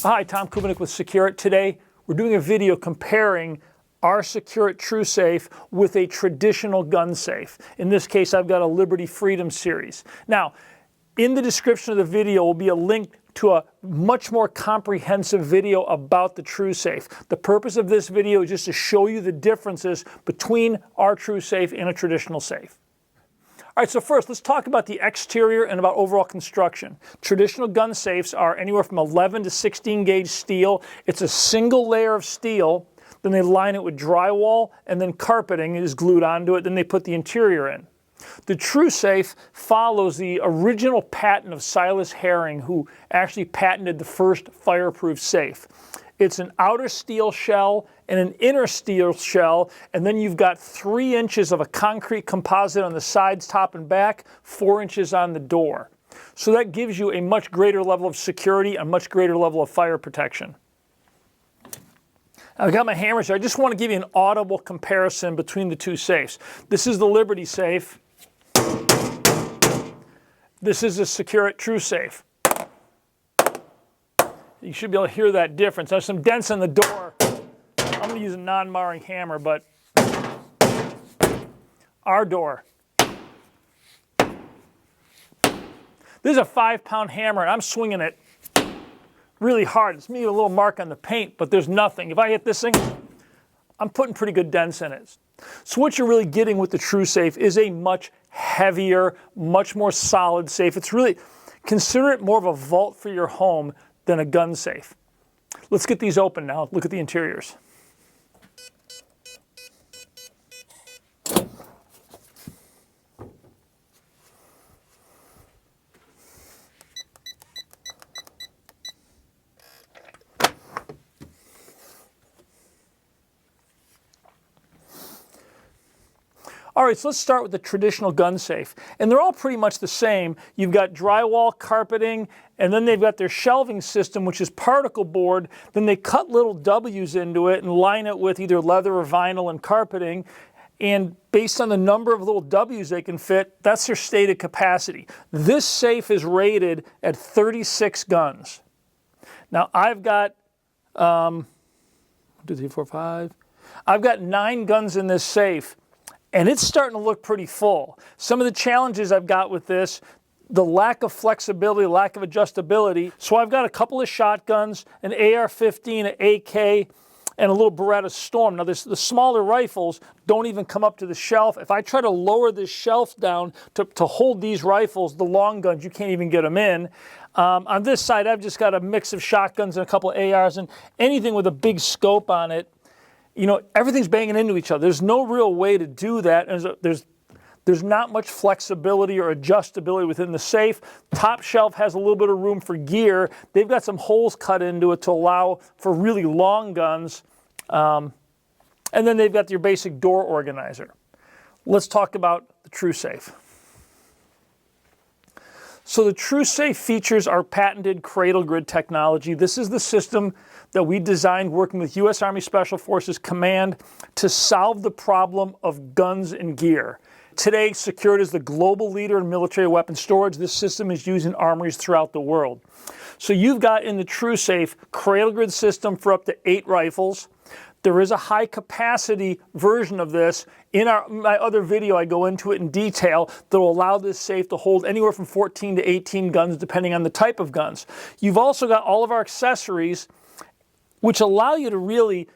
Hi, Tom Kubinik with SecureIt. Today, we're doing a video comparing our SecureIt TruSafe with a traditional gun safe. In this case, I've got a Liberty Freedom series. Now, in the description of the video will be a link to a much more comprehensive video about the TruSafe. The purpose of this video is just to show you the differences between our TruSafe and a traditional safe. All right, so first, let's talk about the exterior and about overall construction. Traditional gun safes are anywhere from 11 to 16 gauge steel. It's a single layer of steel. Then they line it with drywall, and then carpeting is glued onto it. Then they put the interior in. The TruSafe follows the original patent of Silas Herring, who actually patented the first fireproof safe. It's an outer steel shell and an inner steel shell, and then you've got 3 inches of a concrete composite on the sides, top and back, 4 inches on the door. So that gives you a much greater level of security, a much greater level of fire protection. I've got my hammers here. I just want to give you an audible comparison between the two safes. This is the Liberty safe. This is the SecureIt TruSafe. You should be able to hear that difference. There's some dents in the door. I'm going to use a non-marring hammer, but our door. This is a 5-pound hammer, and I'm swinging it really hard. It's maybe a little mark on the paint, but there's nothing. If I hit this thing, I'm putting pretty good dents in it. So what you're really getting with the TruSafe is a much heavier, much more solid safe. It's really, consider it more of a vault for your home than a gun safe. Let's get these open now. Look at the interiors. All right, so let's start with the traditional gun safe. And they're all pretty much the same. You've got drywall, carpeting, and then they've got their shelving system, which is particle board. Then they cut little W's into it and line it with either leather or vinyl and carpeting. And based on the number of little W's they can fit, that's their stated capacity. This safe is rated at 36 guns. Now, I've got, 1, 2, 3, 4, 5. I've got 9 guns in this safe. And it's starting to look pretty full. Some of the challenges I've got with this, the lack of flexibility, lack of adjustability. So I've got a couple of shotguns, an AR-15, an AK, and a little Beretta Storm. Now the smaller rifles don't even come up to the shelf. If I try to lower this shelf down to hold these rifles, the long guns, you can't even get them in. On this side, I've just got a mix of shotguns and a couple of ARs, and anything with a big scope on it. You know, everything's banging into each other. There's no real way to do that. There's not much flexibility or adjustability within the safe. Top shelf has a little bit of room for gear. They've got some holes cut into it to allow for really long guns. And then they've got your basic door organizer. Let's talk about the TruSafe. So the TruSafe features our patented CradleGrid technology. This is the system that we designed working with U.S. Army Special Forces Command to solve the problem of guns and gear. Today, SecureIt is the global leader in military weapon storage. This system is used in armories throughout the world. So you've got in the TruSafe CradleGrid system for up to 8 rifles. There is a high capacity version of this. In my other video, I go into it in detail that will allow this safe to hold anywhere from 14 to 18 guns, depending on the type of guns. You've also got all of our accessories, which allow you to really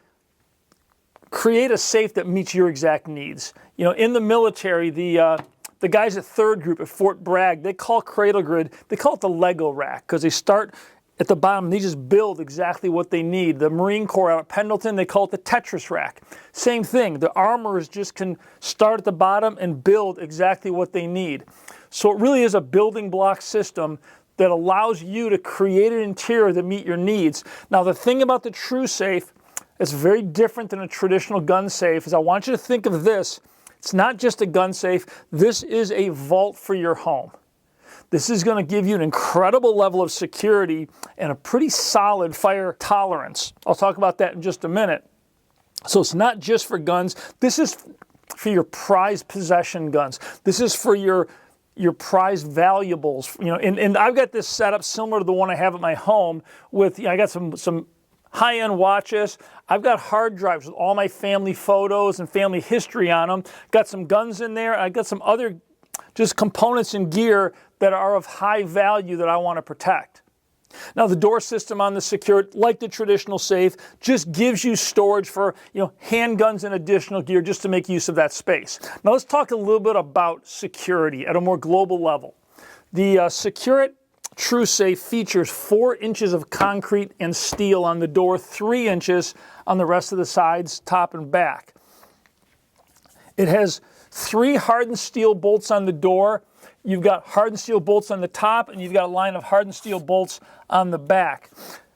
create a safe that meets your exact needs. You know, in the military, the guys at 3rd Group at Fort Bragg, they call CradleGrid, they call it the Lego rack, because they start at the bottom and they just build exactly what they need. The Marine Corps out at Pendleton, they call it the Tetris rack. Same thing, the armorers just can start at the bottom and build exactly what they need. So it really is a building block system that allows you to create an interior that meet your needs. Now the thing about the TruSafe that's very different than a traditional gun safe is I want you to think of this. It's not just a gun safe, this is a vault for your home. This is going to give you an incredible level of security and a pretty solid fire tolerance. I'll talk about that in just a minute. So it's not just for guns. This is for your prized possession guns. This is for your your prized valuables. You know, and I've got this setup similar to the one I have at my home with, you know, I got some high-end watches. I've got hard drives with all my family photos and family history on them. Got some guns in there. I got some other just components and gear that are of high value that I want to protect. Now, the door system on the SecureIt, like the traditional safe, just gives you storage for, you know, handguns and additional gear just to make use of that space. Now, let's talk a little bit about security at a more global level. The SecureIt True Safe features 4 inches of concrete and steel on the door, 3 inches on the rest of the sides, top and back. It has 3 hardened steel bolts on the door. You've got hardened steel bolts on the top, and you've got a line of hardened steel bolts on the back.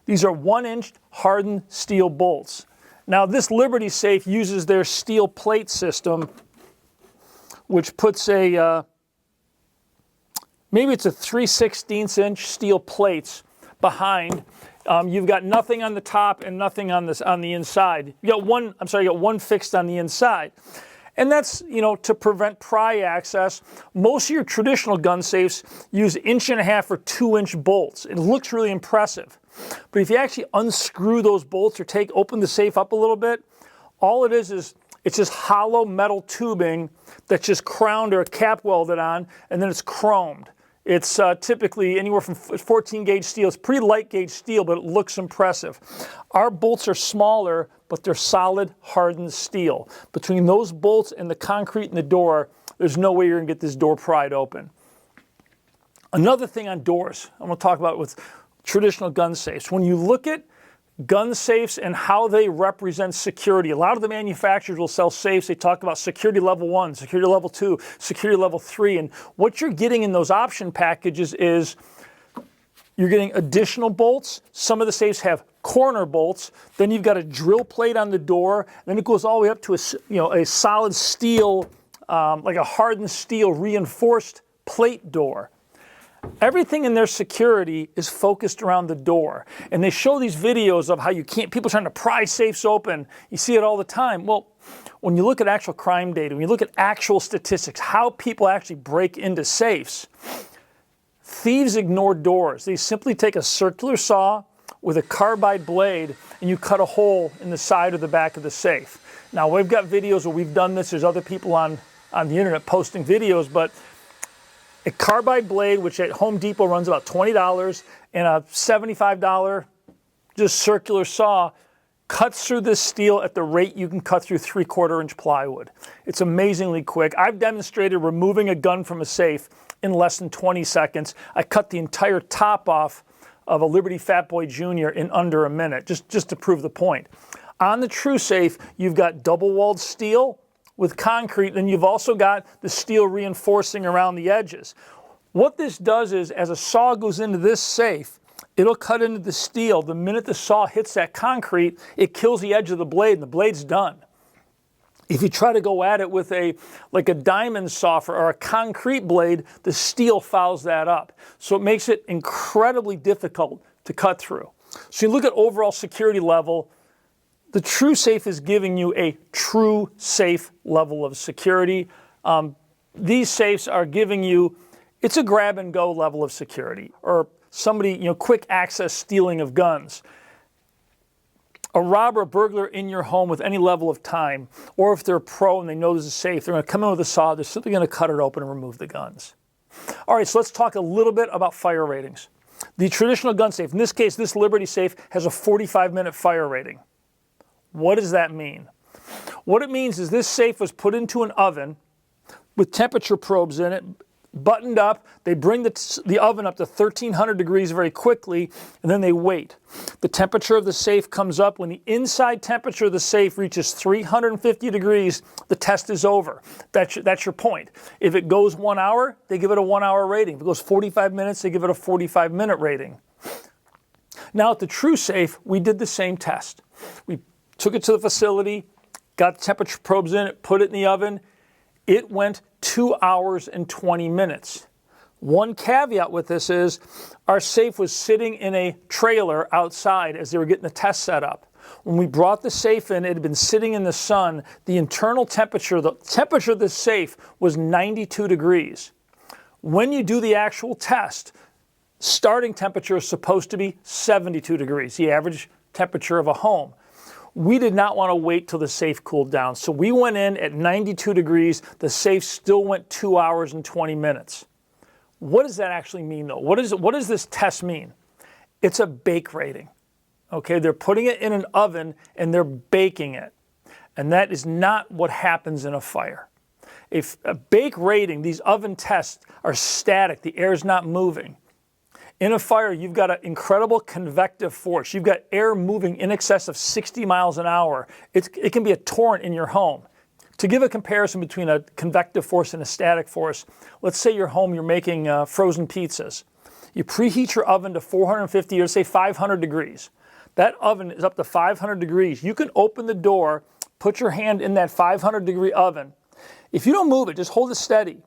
These are 1-inch hardened steel bolts. Now, this Liberty safe uses their steel plate system, which puts a, maybe it's a 3/16 inch steel plates behind. You've got nothing on the top and nothing on the inside. You got one fixed on the inside. And that's, you know, to prevent pry access. Most of your traditional gun safes use 1.5 or 2-inch bolts. It looks really impressive. But if you actually unscrew those bolts or open the safe up a little bit, all it is it's just hollow metal tubing that's just crowned or cap welded on, and then it's chromed. It's typically anywhere from 14 gauge steel. It's pretty light gauge steel, but it looks impressive. Our bolts are smaller, but they're solid, hardened steel. Between those bolts and the concrete in the door, there's no way you're going to get this door pried open. Another thing on doors, I'm going to talk about with traditional gun safes. When you look at gun safes and how they represent security, a lot of the manufacturers will sell safes. They talk about security level 1, security level 2, security level 3. And what you're getting in those option packages is you're getting additional bolts. Some of the safes have corner bolts. Then you've got a drill plate on the door. Then it goes all the way up to a solid steel, like a hardened steel reinforced plate door. Everything in their security is focused around the door. And they show these videos of how people trying to pry safes open. You see it all the time. Well, when you look at actual crime data, when you look at actual statistics, how people actually break into safes, thieves ignore doors. They simply take a circular saw with a carbide blade and you cut a hole in the side or the back of the safe. Now, we've got videos where we've done this. There's other people on the internet posting videos, but a carbide blade, which at Home Depot runs about $20, and a $75 just circular saw cuts through this steel at the rate you can cut through 3/4 inch plywood. It's amazingly quick. I've demonstrated removing a gun from a safe in less than 20 seconds. I cut the entire top off of a Liberty Fat Boy Jr. in under a minute, just to prove the point. On the True Safe, you've got double-walled steel with concrete, and you've also got the steel reinforcing around the edges. What this does is, as a saw goes into this safe, it'll cut into the steel. The minute the saw hits that concrete, it kills the edge of the blade, and the blade's done. If you try to go at it with like a diamond saw or a concrete blade, the steel fouls that up. So it makes it incredibly difficult to cut through. So you look at overall security level, the True Safe is giving you a true safe level of security. These safes are giving you, it's a grab and go level of security, or somebody, quick access stealing of guns. A robber, a burglar in your home with any level of time, or if they're a pro and they know there's a safe, they're going to come in with a saw, they're simply going to cut it open and remove the guns. All right, so let's talk a little bit about fire ratings. The traditional gun safe, in this case, this Liberty safe, has a 45-minute fire rating. What does that mean? What it means is this safe was put into an oven with temperature probes in it, buttoned up. They bring the oven up to 1,300 degrees very quickly, and then they wait. The temperature of the safe comes up. When the inside temperature of the safe reaches 350 degrees, the test is over. That's your point. If it goes 1 hour, they give it a 1-hour rating. If it goes 45 minutes, they give it a 45-minute rating. Now at the True Safe, we did the same test. We took it to the facility, got temperature probes in it, put it in the oven. It went 2 hours and 20 minutes. One caveat with this is our safe was sitting in a trailer outside as they were getting the test set up. When we brought the safe in, it had been sitting in the sun. The internal temperature, the temperature of the safe was 92 degrees. When you do the actual test, starting temperature is supposed to be 72 degrees, the average temperature of a home. We did not want to wait till the safe cooled down, so we went in at 92 degrees. The safe still went 2 hours and 20 minutes. What does that actually mean, though? What does this test mean? It's a bake rating. Okay, they're putting it in an oven and they're baking it. And that is not what happens in a fire. If a bake rating, these oven tests are static, the air is not moving. In a fire, you've got an incredible convective force. You've got air moving in excess of 60 miles an hour. It can be a torrent in your home. To give a comparison between a convective force and a static force, let's say you're home, you're making frozen pizzas. You preheat your oven to 450 or say 500 degrees. That oven is up to 500 degrees. You can open the door, put your hand in that 500 degree oven. If you don't move it, just hold it steady.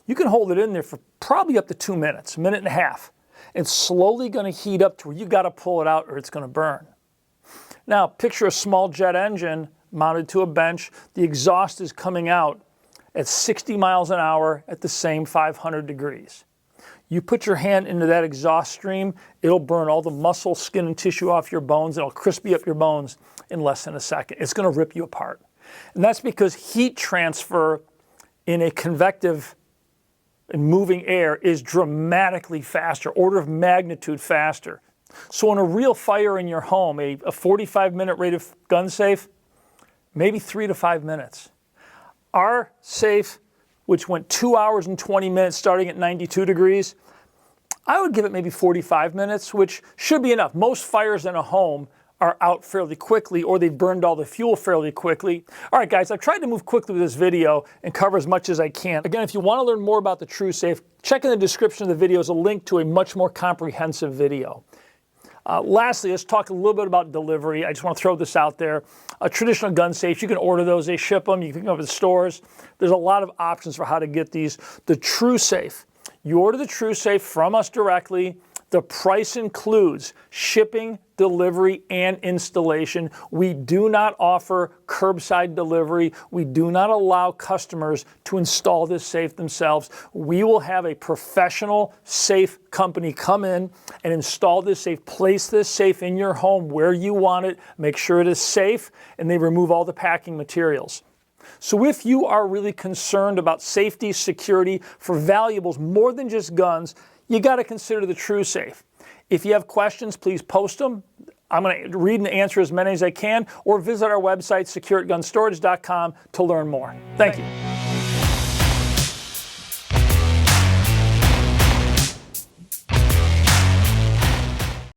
You can hold it in there for probably up to 2 minutes, a minute and a half. It's slowly going to heat up to where you got to pull it out or it's going to burn. Now, picture a small jet engine mounted to a bench. The exhaust is coming out at 60 miles an hour at the same 500 degrees. You put your hand into that exhaust stream, it'll burn all the muscle, skin, and tissue off your bones. It'll crispy up your bones in less than a second. It's going to rip you apart. And that's because heat transfer in a convective and moving air is dramatically faster, order of magnitude faster. So in a real fire in your home, a 45-minute rated gun safe, maybe 3 to 5 minutes. Our safe, which went 2 hours and 20 minutes starting at 92 degrees, I would give it maybe 45 minutes, which should be enough. Most fires in a home are out fairly quickly, or they've burned all the fuel fairly quickly. All right, guys, I've tried to move quickly with this video and cover as much as I can. Again, if you want to learn more about the TruSafe, check in the description of the video is a link to a much more comprehensive video. Lastly, let's talk a little bit about delivery. I just want to throw this out there. Traditional gun safes, you can order those. They ship them. You can go to the stores. There's a lot of options for how to get these. The TruSafe, you order the TruSafe from us directly. The price includes shipping, delivery, and installation. We do not offer curbside delivery. We do not allow customers to install this safe themselves. We will have a professional safe company come in and install this safe, place this safe in your home where you want it, make sure it is safe, and they remove all the packing materials. So if you are really concerned about safety, security for valuables more than just guns, you got to consider the TruSafe. If you have questions, please post them. I'm going to read and answer as many as I can, or visit our website, SecureItGunStorage.com, to learn more. Thank you.